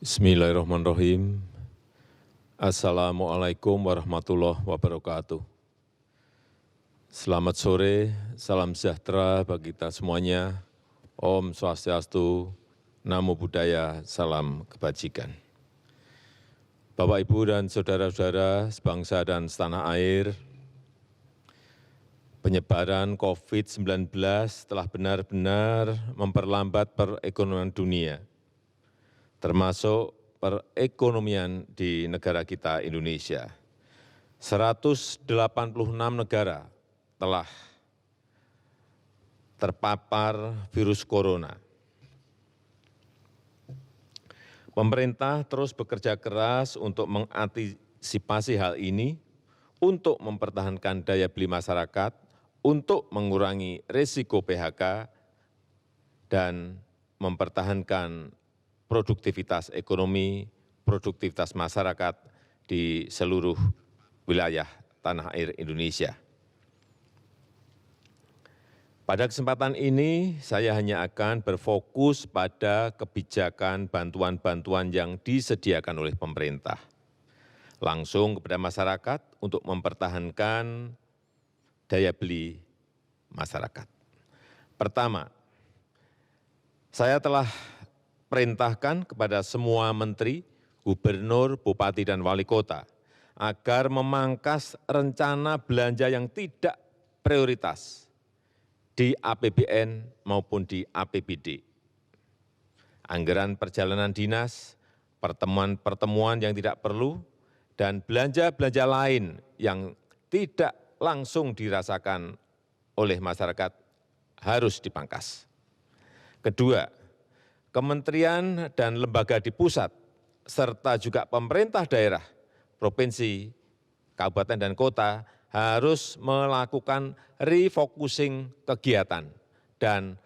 Bismillahirrahmanirrahim. Assalamualaikum warahmatullahi wabarakatuh. Selamat sore, salam sejahtera bagi kita semuanya. Om Swastiastu, Namo Buddhaya, salam kebajikan. Bapak, Ibu, dan saudara-saudara sebangsa dan setanah air, penyebaran COVID-19 telah benar-benar memperlambat perekonomian dunia, termasuk perekonomian di negara kita Indonesia. 186 negara telah terpapar virus corona. Pemerintah terus bekerja keras untuk mengantisipasi hal ini, untuk mempertahankan daya beli masyarakat, untuk mengurangi risiko PHK, dan mempertahankan produktivitas ekonomi, produktivitas masyarakat di seluruh wilayah tanah air Indonesia. Pada kesempatan ini, saya hanya akan berfokus pada kebijakan bantuan-bantuan yang disediakan oleh pemerintah, langsung kepada masyarakat untuk mempertahankan daya beli masyarakat. Pertama, saya telah perintahkan kepada semua menteri, gubernur, bupati, dan wali kota agar memangkas rencana belanja yang tidak prioritas di APBN maupun di APBD. Anggaran perjalanan dinas, pertemuan-pertemuan yang tidak perlu, dan belanja-belanja lain yang tidak langsung dirasakan oleh masyarakat harus dipangkas. Kedua, kementerian dan lembaga di pusat, serta juga pemerintah daerah, provinsi, kabupaten, dan kota harus melakukan refocusing kegiatan dan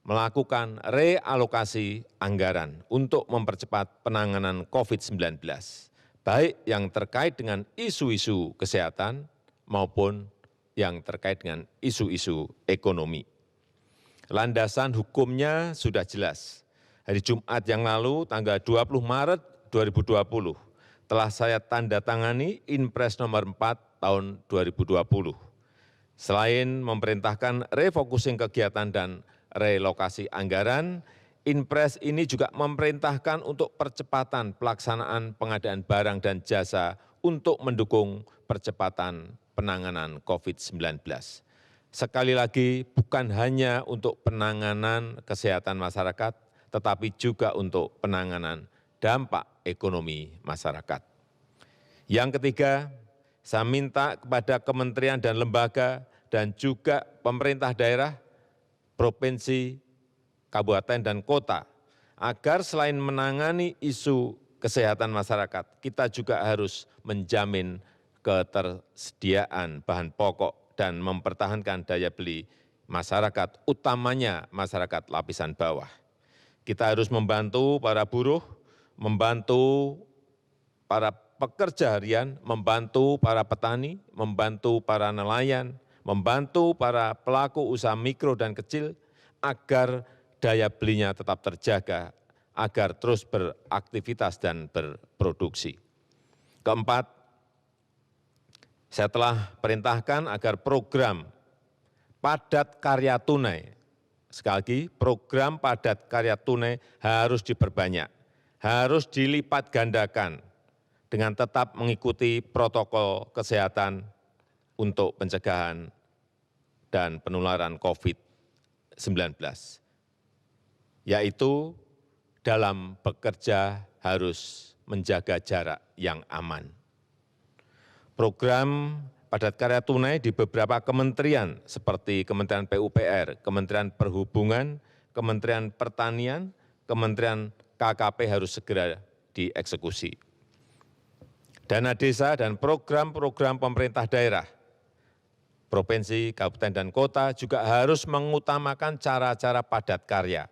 melakukan realokasi anggaran untuk mempercepat penanganan COVID-19, baik yang terkait dengan isu-isu kesehatan maupun yang terkait dengan isu-isu ekonomi. Landasan hukumnya sudah jelas. Hari Jumat yang lalu, tanggal 20 Maret 2020, telah saya tanda tangani Inpres nomor 4 tahun 2020. Selain memerintahkan refocusing kegiatan dan relokasi anggaran, Inpres ini juga memerintahkan untuk percepatan pelaksanaan pengadaan barang dan jasa untuk mendukung percepatan penanganan COVID-19. Sekali lagi, bukan hanya untuk penanganan kesehatan masyarakat, tetapi juga untuk penanganan dampak ekonomi masyarakat. Yang ketiga, saya minta kepada kementerian dan lembaga dan juga pemerintah daerah, provinsi, kabupaten, dan kota, agar selain menangani isu kesehatan masyarakat, kita juga harus menjamin ketersediaan bahan pokok dan mempertahankan daya beli masyarakat, utamanya masyarakat lapisan bawah. Kita harus membantu para buruh, membantu para pekerja harian, membantu para petani, membantu para nelayan, membantu para pelaku usaha mikro dan kecil, agar daya belinya tetap terjaga, agar terus beraktivitas dan berproduksi. Keempat, saya telah perintahkan agar program padat karya tunai, sekali lagi program padat karya tunai harus diperbanyak, harus dilipat gandakan dengan tetap mengikuti protokol kesehatan untuk pencegahan dan penularan COVID-19, yaitu dalam bekerja harus menjaga jarak yang aman. Program padat karya tunai di beberapa kementerian seperti Kementerian PUPR, Kementerian Perhubungan, Kementerian Pertanian, Kementerian KKP harus segera dieksekusi. Dana desa dan program-program pemerintah daerah, provinsi, kabupaten, dan kota juga harus mengutamakan cara-cara padat karya.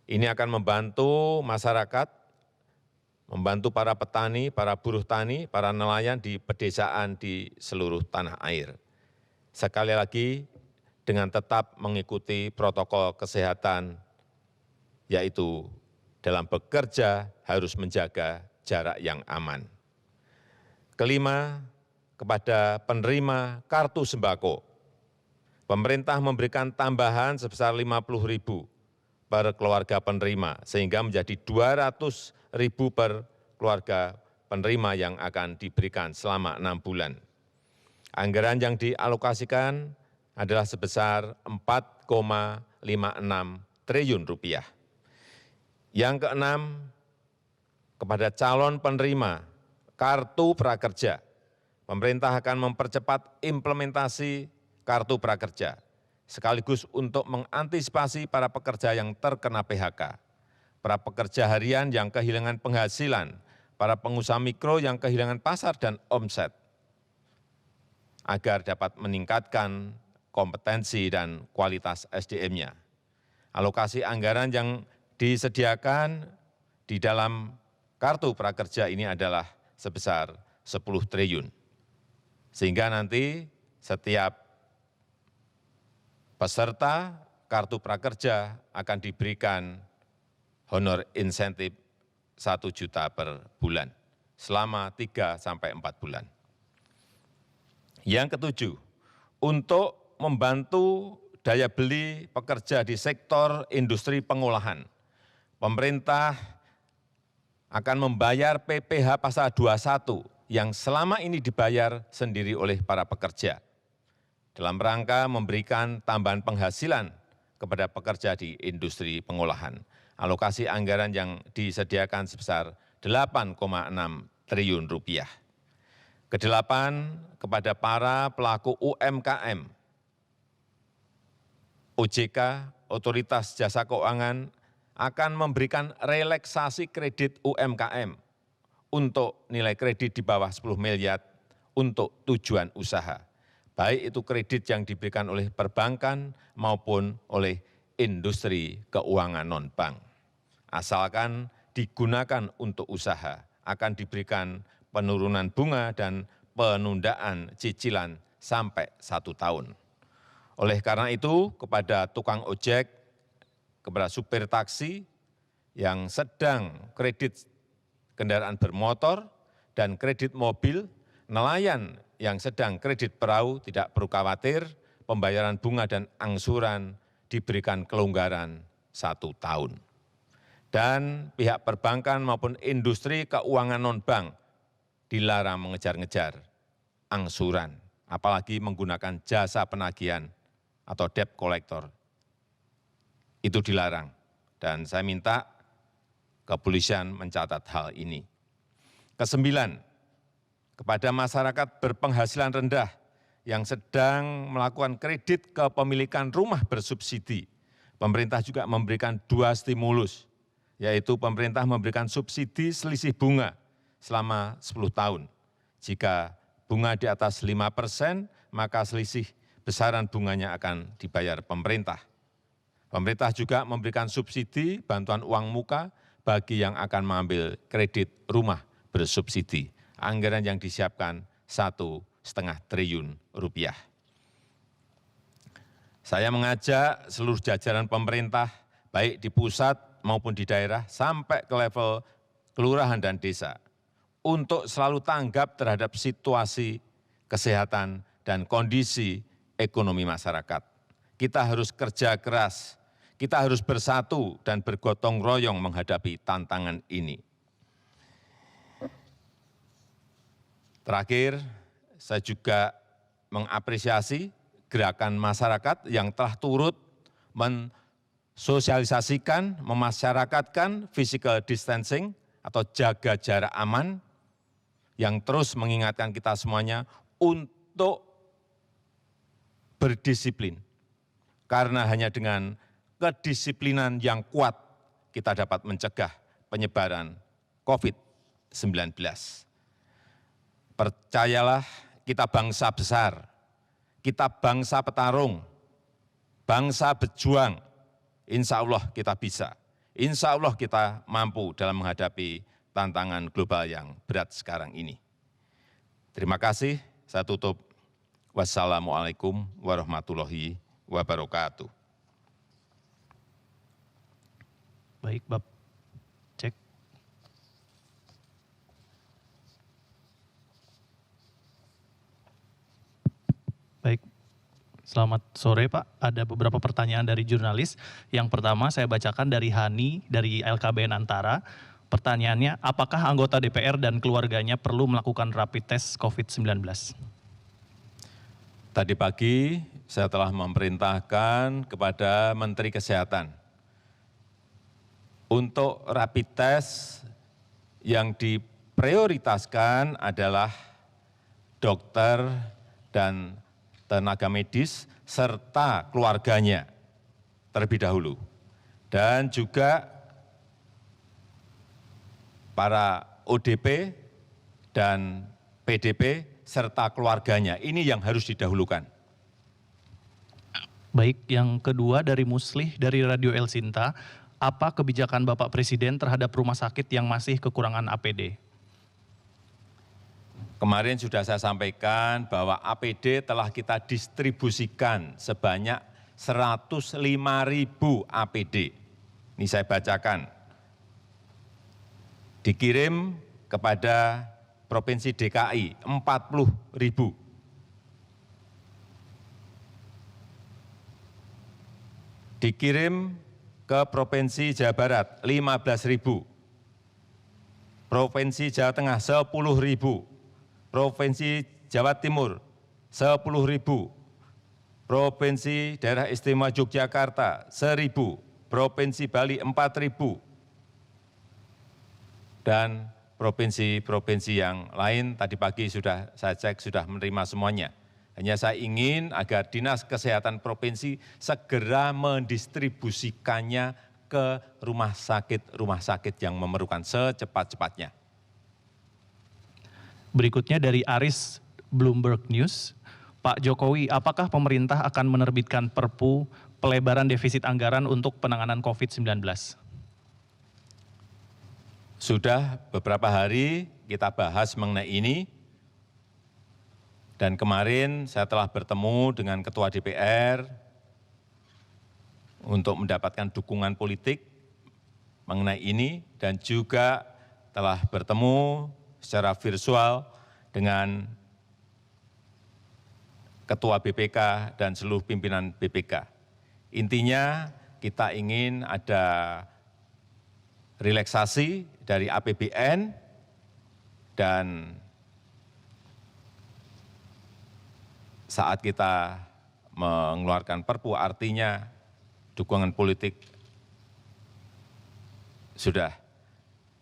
Ini akan membantu masyarakat, membantu para petani, para buruh tani, para nelayan di pedesaan di seluruh tanah air. Sekali lagi, dengan tetap mengikuti protokol kesehatan, yaitu dalam bekerja harus menjaga jarak yang aman. Kelima, kepada penerima kartu sembako, pemerintah memberikan tambahan sebesar 50.000 per keluarga penerima, sehingga menjadi 200.000 per keluarga penerima yang akan diberikan selama 6 bulan. Anggaran yang dialokasikan adalah sebesar 4,56 triliun rupiah. Yang keenam, kepada calon penerima kartu prakerja, pemerintah akan mempercepat implementasi kartu prakerja, sekaligus untuk mengantisipasi para pekerja yang terkena PHK, para pekerja harian yang kehilangan penghasilan, para pengusaha mikro yang kehilangan pasar dan omset, agar dapat meningkatkan kompetensi dan kualitas SDM-nya. Alokasi anggaran yang disediakan di dalam kartu prakerja ini adalah sebesar 10 triliun. Sehingga nanti setiap peserta kartu prakerja akan diberikan honor insentif 1 juta per bulan selama 3 sampai 4 bulan. Yang ketujuh, untuk membantu daya beli pekerja di sektor industri pengolahan, pemerintah akan membayar PPh pasal 21 yang selama ini dibayar sendiri oleh para pekerja, dalam rangka memberikan tambahan penghasilan kepada pekerja di industri pengolahan. Alokasi anggaran yang disediakan sebesar 8,6 triliun rupiah. Kedelapan, kepada para pelaku UMKM, OJK, Otoritas Jasa Keuangan, akan memberikan relaksasi kredit UMKM untuk nilai kredit di bawah 10 miliar untuk tujuan usaha, baik itu kredit yang diberikan oleh perbankan maupun oleh industri keuangan non-bank. Asalkan digunakan untuk usaha, akan diberikan penurunan bunga dan penundaan cicilan sampai 1 tahun. Oleh karena itu, kepada tukang ojek, kepada supir taksi yang sedang kredit kendaraan bermotor dan kredit mobil, nelayan yang sedang kredit perahu tidak perlu khawatir, pembayaran bunga dan angsuran diberikan kelonggaran 1 tahun. Dan pihak perbankan maupun industri keuangan non-bank dilarang mengejar-ngejar angsuran, apalagi menggunakan jasa penagihan atau debt collector. Itu dilarang, dan saya minta kepolisian mencatat hal ini. Kesembilan, kepada masyarakat berpenghasilan rendah yang sedang melakukan kredit kepemilikan rumah bersubsidi, pemerintah juga memberikan 2 stimulus, yaitu pemerintah memberikan subsidi selisih bunga selama 10 tahun. Jika bunga di atas 5%, maka selisih besaran bunganya akan dibayar pemerintah. Pemerintah juga memberikan subsidi bantuan uang muka bagi yang akan mengambil kredit rumah bersubsidi. Anggaran yang disiapkan 1,5 triliun rupiah. Saya mengajak seluruh jajaran pemerintah, baik di pusat maupun di daerah, sampai ke level kelurahan dan desa, untuk selalu tanggap terhadap situasi kesehatan dan kondisi ekonomi masyarakat. Kita harus kerja keras, kita harus bersatu dan bergotong royong menghadapi tantangan ini. Terakhir, saya juga mengapresiasi gerakan masyarakat yang telah turut mensosialisasikan, memasyarakatkan physical distancing atau jaga jarak aman, yang terus mengingatkan kita semuanya untuk berdisiplin. Karena hanya dengan kedisiplinan yang kuat, kita dapat mencegah penyebaran COVID-19. Percayalah, kita bangsa besar, kita bangsa petarung, bangsa berjuang. Insya Allah kita bisa, insya Allah kita mampu dalam menghadapi tantangan global yang berat sekarang ini. Terima kasih, saya tutup. Wassalamualaikum warahmatullahi wabarakatuh. Baik, Bapak. Baik, selamat sore Pak. Ada beberapa pertanyaan dari jurnalis. Yang pertama saya bacakan dari Hani dari LKBN Antara. Pertanyaannya, apakah anggota DPR dan keluarganya perlu melakukan rapid test COVID-19? Tadi pagi saya telah memerintahkan kepada Menteri Kesehatan untuk rapid test yang diprioritaskan adalah dokter dan tenaga medis serta keluarganya terlebih dahulu. Dan juga para ODP dan PDP serta keluarganya. Ini yang harus didahulukan. Baik, yang kedua dari Muslih dari Radio El Sinta, apa kebijakan Bapak Presiden terhadap rumah sakit yang masih kekurangan APD? Kemarin sudah saya sampaikan bahwa APD telah kita distribusikan sebanyak 105.000 APD. Ini saya bacakan. Dikirim kepada Provinsi DKI 40.000. Dikirim ke Provinsi Jawa Barat 15.000. Provinsi Jawa Tengah 10.000. Provinsi Jawa Timur 10.000. Provinsi Daerah Istimewa Yogyakarta 1.000. Provinsi Bali 4.000. Dan provinsi-provinsi yang lain tadi pagi sudah saya cek sudah menerima semuanya. Hanya saya ingin agar Dinas Kesehatan Provinsi segera mendistribusikannya ke rumah sakit yang memerlukan secepat-cepatnya. Berikutnya dari Aris Bloomberg News, Pak Jokowi, apakah pemerintah akan menerbitkan Perpu pelebaran defisit anggaran untuk penanganan COVID-19? Sudah beberapa hari kita bahas mengenai ini, dan kemarin saya telah bertemu dengan Ketua DPR untuk mendapatkan dukungan politik mengenai ini, dan juga telah bertemu secara virtual dengan Ketua BPK dan seluruh pimpinan BPK. Intinya kita ingin ada relaksasi dari APBN dan saat kita mengeluarkan Perpu artinya dukungan politik sudah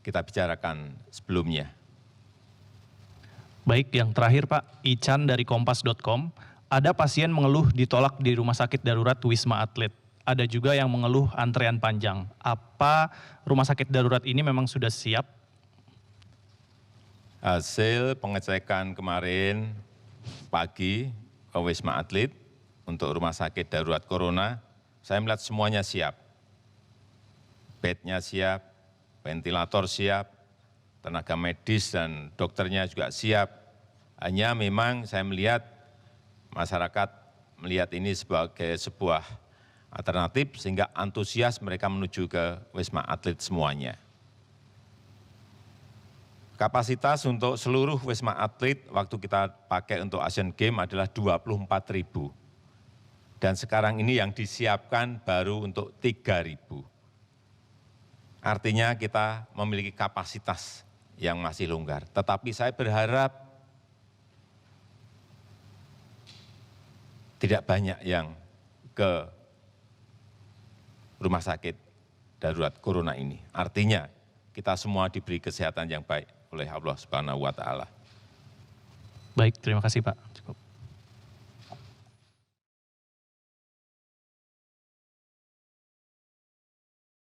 kita bicarakan sebelumnya. Baik, yang terakhir Pak, Ican dari Kompas.com, ada pasien mengeluh ditolak di Rumah Sakit Darurat Wisma Atlet. Ada juga yang mengeluh antrean panjang. Apa rumah sakit darurat ini memang sudah siap? Hasil pengecekan kemarin pagi ke Wisma Atlet untuk rumah sakit darurat corona, saya melihat semuanya siap. Bednya siap, ventilator siap, tenaga medis dan dokternya juga siap. Hanya memang saya melihat masyarakat melihat ini sebagai sebuah alternatif sehingga antusias mereka menuju ke Wisma Atlet semuanya. Kapasitas untuk seluruh Wisma Atlet waktu kita pakai untuk Asian Games adalah 24.000. Dan sekarang ini yang disiapkan baru untuk 3.000. Artinya kita memiliki kapasitas yang masih longgar. Tetapi saya berharap tidak banyak yang ke rumah sakit darurat corona ini. Artinya kita semua diberi kesehatan yang baik oleh Allah Subhanahu wa taala. Baik, terima kasih Pak. Cukup.